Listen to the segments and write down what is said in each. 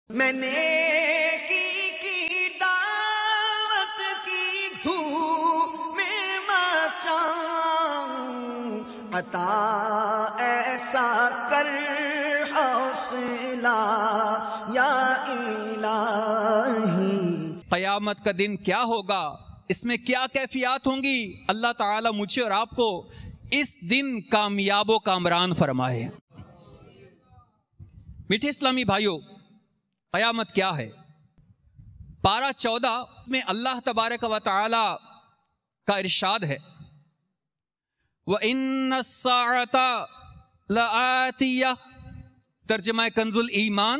میں نے کی دعوت کی دھوم میں مچاؤں، عطا ایسا کر حوصلہ یا الہی۔ قیامت کا دن کیا ہوگا، اس میں کیا کیفیات ہوں گی، اللہ تعالیٰ مجھے اور آپ کو اس دن کامیاب و کامران فرمائے۔ میٹھے اسلامی بھائیوں، قیامت کیا ہے؟ پارہ 14 میں اللہ تبارک و تعالی کا ارشاد ہے، وَإِنَّ السَّاعَةَ لَآتِيَةٌ، ترجمہ کنز الایمان،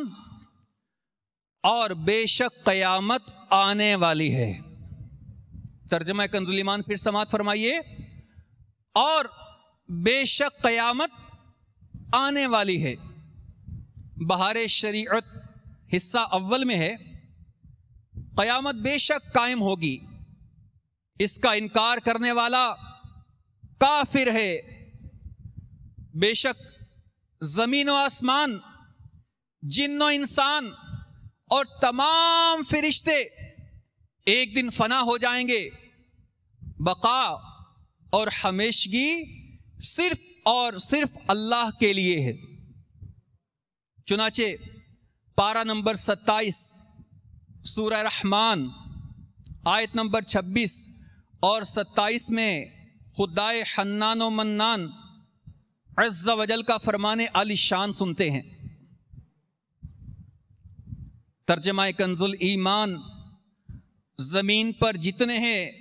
اور بے شک قیامت آنے والی ہے۔ ترجمہ کنز الایمان پھر سماعت فرمائیے، اور بے شک قیامت آنے والی ہے۔ بہار شریعت حصہ اول میں ہے، قیامت بے شک قائم ہوگی، اس کا انکار کرنے والا کافر ہے۔ بے شک زمین و آسمان، جن و انسان اور تمام فرشتے ایک دن فنا ہو جائیں گے، بقا اور ہمیشگی صرف اور صرف اللہ کے لیے ہے۔ چنانچہ پارہ نمبر 27 سورہ رحمان آیت نمبر 26 اور 27 میں خدائے حنان و منان عز و جل کا فرمان عالی شان سنتے ہیں۔ ترجمہ کنز الایمان، زمین پر جتنے ہیں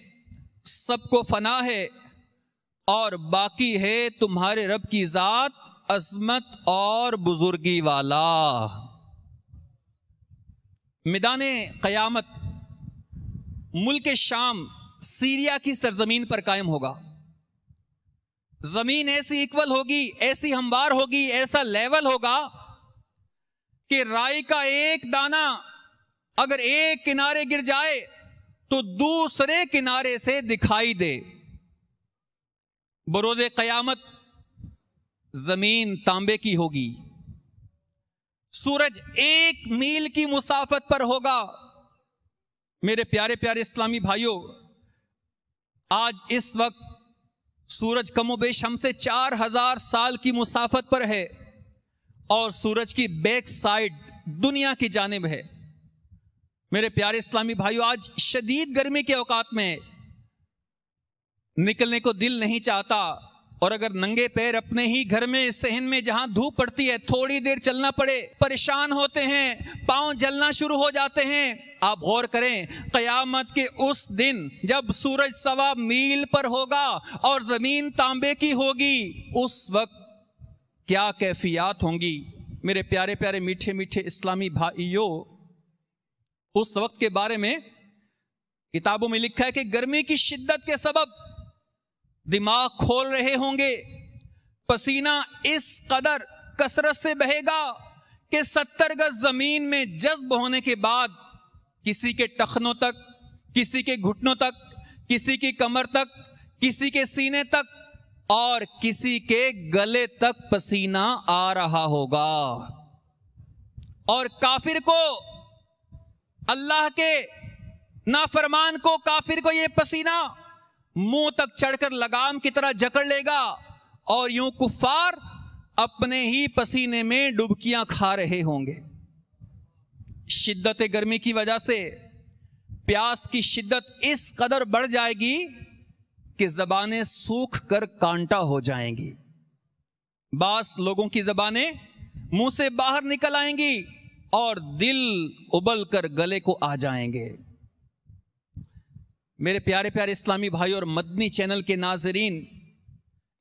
سب کو فنا ہے، اور باقی ہے تمہارے رب کی ذات عظمت اور بزرگی والا۔ میدان قیامت ملک شام سیریا کی سرزمین پر قائم ہوگا۔ زمین ایسی ایکول ہوگی، ایسی ہموار ہوگی، ایسا لیول ہوگا کہ رائی کا ایک دانہ اگر ایک کنارے گر جائے تو دوسرے کنارے سے دکھائی دے۔ بروز قیامت زمین تانبے کی ہوگی، سورج 1 میل کی مسافت پر ہوگا۔ میرے پیارے پیارے اسلامی بھائیوں، آج اس وقت سورج کم و بیش ہم سے 4000 سال کی مسافت پر ہے، اور سورج کی بیک سائڈ دنیا کی جانب ہے۔ میرے پیارے اسلامی بھائیوں، آج شدید گرمی کے اوقات میں نکلنے کو دل نہیں چاہتا، اور اگر ننگے پیر اپنے ہی گھر میں صحن میں جہاں دھوپ پڑتی ہے تھوڑی دیر چلنا پڑے پریشان ہوتے ہیں، پاؤں جلنا شروع ہو جاتے ہیں۔ آپ غور کریں، قیامت کے اس دن جب سورج 1.25 میل پر ہوگا اور زمین تانبے کی ہوگی، اس وقت کیا کیفیات ہوں گی۔ میرے پیارے پیارے میٹھے میٹھے اسلامی بھائیوں، اس وقت کے بارے میں کتابوں میں لکھا ہے کہ گرمی کی شدت کے سبب دماغ کھول رہے ہوں گے، پسینہ اس قدر کثرت سے بہے گا کہ 70 گز زمین میں جذب ہونے کے بعد کسی کے ٹخنوں تک، کسی کے گھٹنوں تک، کسی کی کمر تک، کسی کے سینے تک، اور کسی کے گلے تک پسینہ آ رہا ہوگا۔ اور کافر کو، اللہ کے نافرمان کو، کافر کو یہ پسینہ منہ تک چڑھ کر لگام کی طرح جکڑ لے گا، اور یوں کفار اپنے ہی پسینے میں ڈبکیاں کھا رہے ہوں گے۔ شدت گرمی کی وجہ سے پیاس کی شدت اس قدر بڑھ جائے گی کہ زبانیں سوکھ کر کانٹا ہو جائیں گی۔ بعض لوگوں کی زبانیں منہ سے باہر نکل آئیں گی اور دل ابل کر گلے کو آ جائیں گے۔ میرے پیارے پیارے اسلامی بھائی اور مدنی چینل کے ناظرین،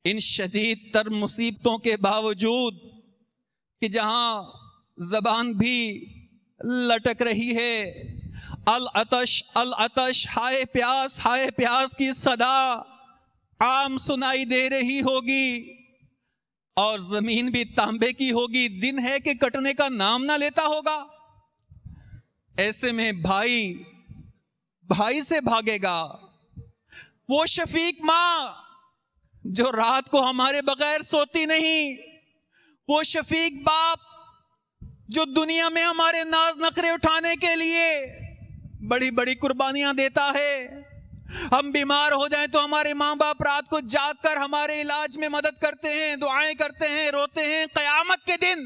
ان شدید تر مصیبتوں کے باوجود کہ جہاں زبان بھی لٹک رہی ہے، العطش العطش، ہائے پیاس کی صدا عام سنائی دے رہی ہوگی، اور زمین بھی تانبے کی ہوگی، دن ہے کہ کٹنے کا نام نہ لیتا ہوگا۔ ایسے میں بھائی سے بھاگے گا، وہ شفیق ماں جو رات کو ہمارے بغیر سوتی نہیں، وہ شفیق باپ جو دنیا میں ہمارے ناز نخرے اٹھانے کے لیے بڑی بڑی قربانیاں دیتا ہے. ہم بیمار ہو جائیں تو ہمارے ماں باپ رات کو جاگ کر ہمارے علاج میں مدد کرتے ہیں, دعائیں کرتے ہیں, روتے ہیں. قیامت کے دن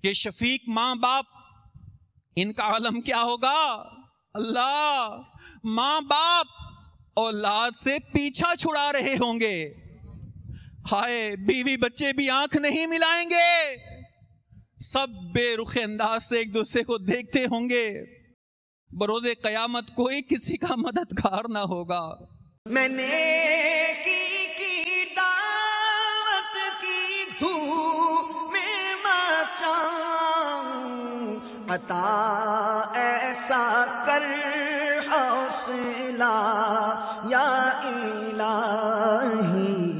یہ شفیق ماں باپ, ان کا عالم کیا ہوگا؟ اللہ, ماں باپ اولاد سے پیچھا چھڑا رہے ہوں گے. ہائے, بیوی بچے بھی آنکھ نہیں ملائیں گے, سب بے رخ انداز سے ایک دوسرے کو دیکھتے ہوں گے. بروز قیامت کوئی کسی کا مددگار نہ ہوگا. میں نے کی دعوت کی دھوم میں مچاؤں, عطا ایسا کر حوصلہ یا الہی.